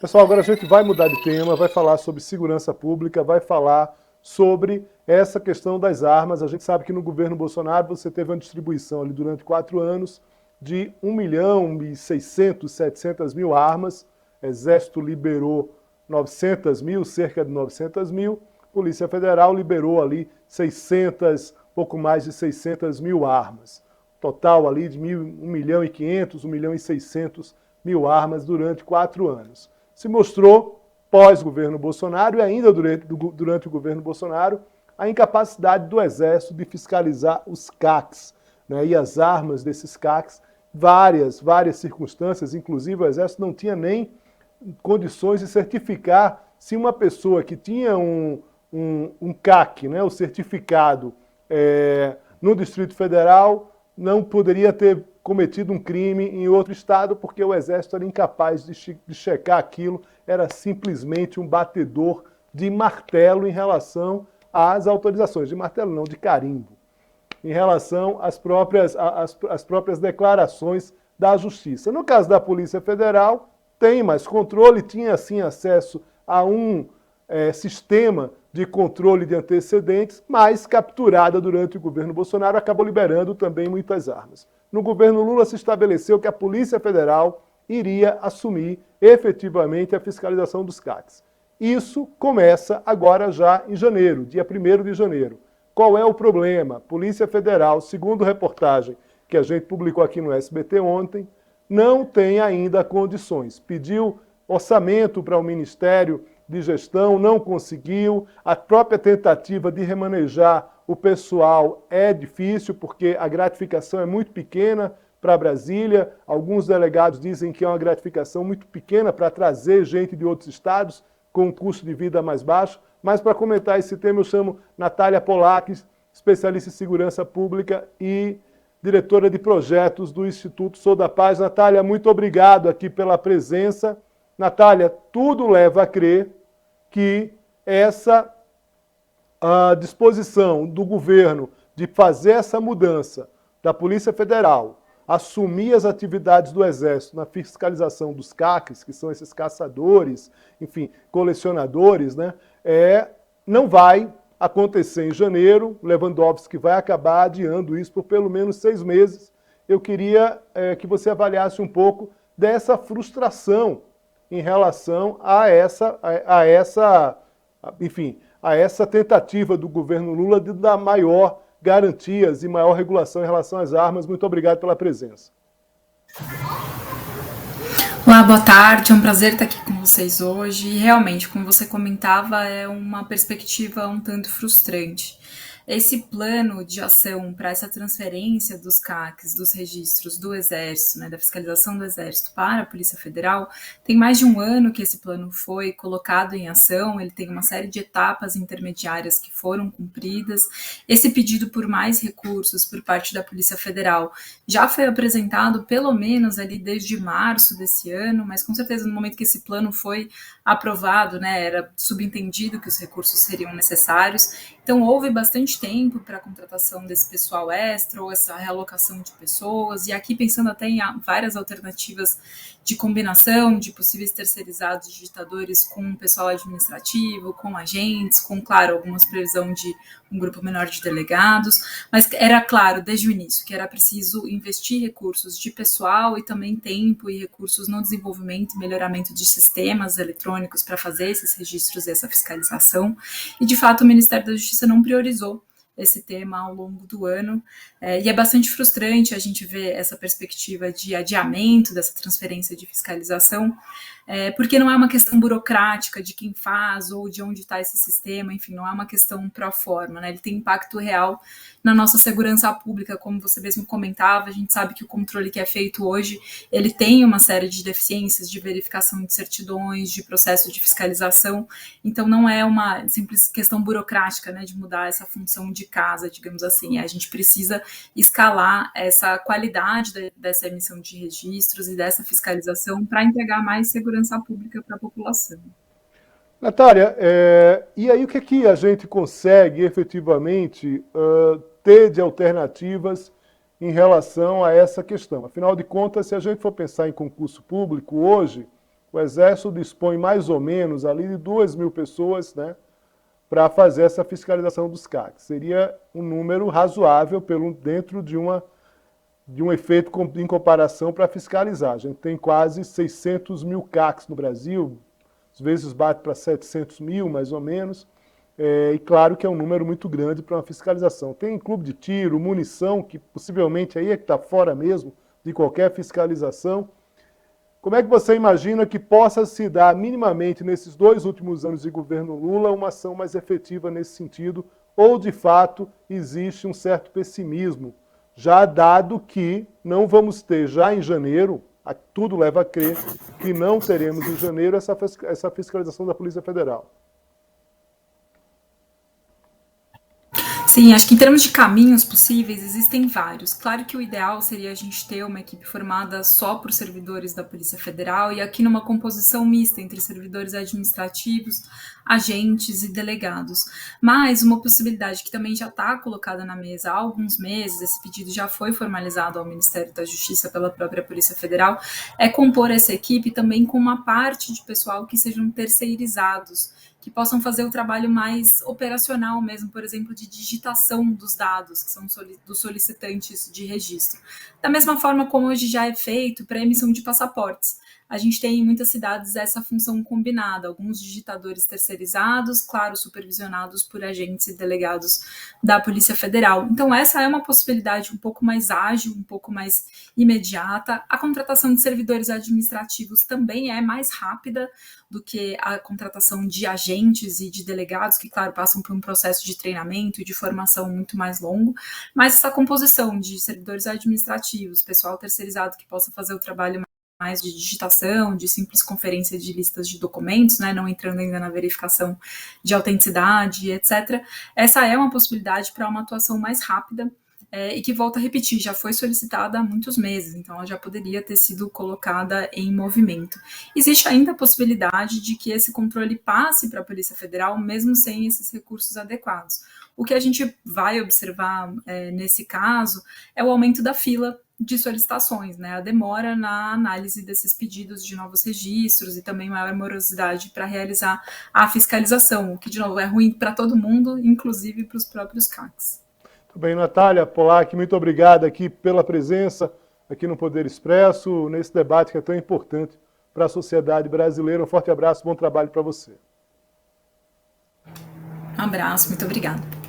Pessoal, agora a gente vai mudar de tema, vai falar sobre segurança pública, vai falar sobre essa questão das armas. A gente sabe que no governo Bolsonaro você teve uma distribuição ali durante 4 anos de 1.600.000, 700.000 armas. O Exército liberou 900.000, cerca de 900.000. Polícia Federal liberou ali 600, pouco mais de 600.000 armas. Total ali de 1.500.000, 1.600.000 armas durante 4 anos. Se mostrou, pós-governo Bolsonaro e ainda durante o governo Bolsonaro, a incapacidade do Exército de fiscalizar os CACs, né, e as armas desses CACs, várias circunstâncias, inclusive o Exército não tinha nem condições de certificar se uma pessoa que tinha um CAC, né, o certificado no Distrito Federal, não poderia ter cometido um crime em outro estado, porque o Exército era incapaz de checar aquilo, era simplesmente um batedor de martelo em relação às autorizações, de martelo não, de carimbo, em relação às próprias declarações da Justiça. No caso da Polícia Federal, tem mais controle, tinha sim acesso a um sistema de controle de antecedentes, mas capturada durante o governo Bolsonaro, acabou liberando também muitas armas. No governo Lula se estabeleceu que a Polícia Federal iria assumir efetivamente a fiscalização dos CACs. Isso começa agora já em janeiro, dia 1º de janeiro. Qual é o problema? Polícia Federal, segundo reportagem que a gente publicou aqui no SBT ontem, não tem ainda condições. Pediu orçamento para o Ministério de Gestão, não conseguiu. A própria tentativa de remanejar o pessoal é difícil, porque a gratificação é muito pequena para Brasília. Alguns delegados dizem que é uma gratificação muito pequena para trazer gente de outros estados com um custo de vida mais baixo. Mas para comentar esse tema eu chamo Natália Polakis, especialista em segurança pública e diretora de projetos do Instituto Sou da Paz. Natália, muito obrigado aqui pela presença. Natália, tudo leva a crer que essa disposição do governo de fazer essa mudança da Polícia Federal, assumir as atividades do Exército na fiscalização dos CACs, que são esses caçadores, enfim, colecionadores, né, não vai acontecer em janeiro. Lewandowski vai acabar adiando isso por pelo menos 6 meses. Eu queria que você avaliasse um pouco dessa frustração em relação a essa tentativa do governo Lula de dar maior garantias e maior regulação em relação às armas. Muito obrigado pela presença. Olá, boa tarde, é um prazer estar aqui com vocês hoje. E realmente, como você comentava, é uma perspectiva um tanto frustrante. Esse plano de ação para essa transferência dos CACs, dos registros do Exército, né, da fiscalização do Exército para a Polícia Federal, tem mais de um ano que esse plano foi colocado em ação. Ele tem uma série de etapas intermediárias que foram cumpridas. Esse pedido por mais recursos por parte da Polícia Federal já foi apresentado pelo menos ali desde março desse ano, mas com certeza no momento que esse plano foi aprovado, né, era subentendido que os recursos seriam necessários. Então houve bastante tempo para a contratação desse pessoal extra ou essa realocação de pessoas, e aqui pensando até em várias alternativas de combinação de possíveis terceirizados digitadores com pessoal administrativo, com agentes, com, claro, algumas previsão de um grupo menor de delegados, mas era claro desde o início que era preciso investir recursos de pessoal e também tempo e recursos no desenvolvimento e melhoramento de sistemas eletrônicos para fazer esses registros e essa fiscalização, e de fato o Ministério da Justiça não priorizou esse tema ao longo do ano, e é bastante frustrante a gente ver essa perspectiva de adiamento dessa transferência de fiscalização, porque não é uma questão burocrática de quem faz ou de onde está esse sistema, enfim, não é uma questão pro forma, né? Ele tem impacto real na nossa segurança pública, como você mesmo comentava. A gente sabe que o controle que é feito hoje, ele tem uma série de deficiências de verificação de certidões, de processo de fiscalização, então não é uma simples questão burocrática, né, de mudar essa função de casa, digamos assim. A gente precisa escalar essa qualidade dessa emissão de registros e dessa fiscalização para entregar mais segurança pública para a população. Natália, e aí o que é que a gente consegue efetivamente ter de alternativas em relação a essa questão? Afinal de contas, se a gente for pensar em concurso público hoje, o Exército dispõe mais ou menos ali de 2.000 pessoas, né, para fazer essa fiscalização dos CACs. Seria um número razoável dentro de um efeito em comparação para fiscalizar. A gente tem quase 600 mil CACs no Brasil, às vezes bate para 700 mil, mais ou menos, e claro que é um número muito grande para uma fiscalização. Tem clube de tiro, munição, que possivelmente aí é que está fora mesmo de qualquer fiscalização. Como é que você imagina que possa se dar minimamente nesses 2 últimos anos de governo Lula uma ação mais efetiva nesse sentido, ou de fato existe um certo pessimismo, já dado que não vamos ter já em janeiro, tudo leva a crer que não teremos em janeiro essa fiscalização da Polícia Federal? Sim, acho que em termos de caminhos possíveis, existem vários. Claro que o ideal seria a gente ter uma equipe formada só por servidores da Polícia Federal e aqui numa composição mista entre servidores administrativos, agentes e delegados. Mas uma possibilidade que também já está colocada na mesa há alguns meses, esse pedido já foi formalizado ao Ministério da Justiça pela própria Polícia Federal, é compor essa equipe também com uma parte de pessoal que sejam terceirizados, que possam fazer o trabalho mais operacional mesmo, por exemplo, de digitação dos dados, que são dos solicitantes de registro. Da mesma forma como hoje já é feito para a emissão de passaportes. A gente tem em muitas cidades essa função combinada, alguns digitadores terceirizados, claro, supervisionados por agentes e delegados da Polícia Federal. Então essa é uma possibilidade um pouco mais ágil, um pouco mais imediata. A contratação de servidores administrativos também é mais rápida do que a contratação de agentes e de delegados, que, claro, passam por um processo de treinamento e de formação muito mais longo, mas essa composição de servidores administrativos, pessoal terceirizado que possa fazer o trabalho mais de digitação, de simples conferência de listas de documentos, né, não entrando ainda na verificação de autenticidade, etc. Essa é uma possibilidade para uma atuação mais rápida, e que, volto a repetir, já foi solicitada há muitos meses, então ela já poderia ter sido colocada em movimento. Existe ainda a possibilidade de que esse controle passe para a Polícia Federal, mesmo sem esses recursos adequados. O que a gente vai observar nesse caso é o aumento da fila de solicitações, né? A demora na análise desses pedidos de novos registros e também maior morosidade para realizar a fiscalização, o que, de novo, é ruim para todo mundo, inclusive para os próprios CACs. Muito bem, Natália Polak, muito obrigado aqui pela presença aqui no Poder Expresso, nesse debate que é tão importante para a sociedade brasileira. Um forte abraço, bom trabalho para você. Um abraço, muito obrigada.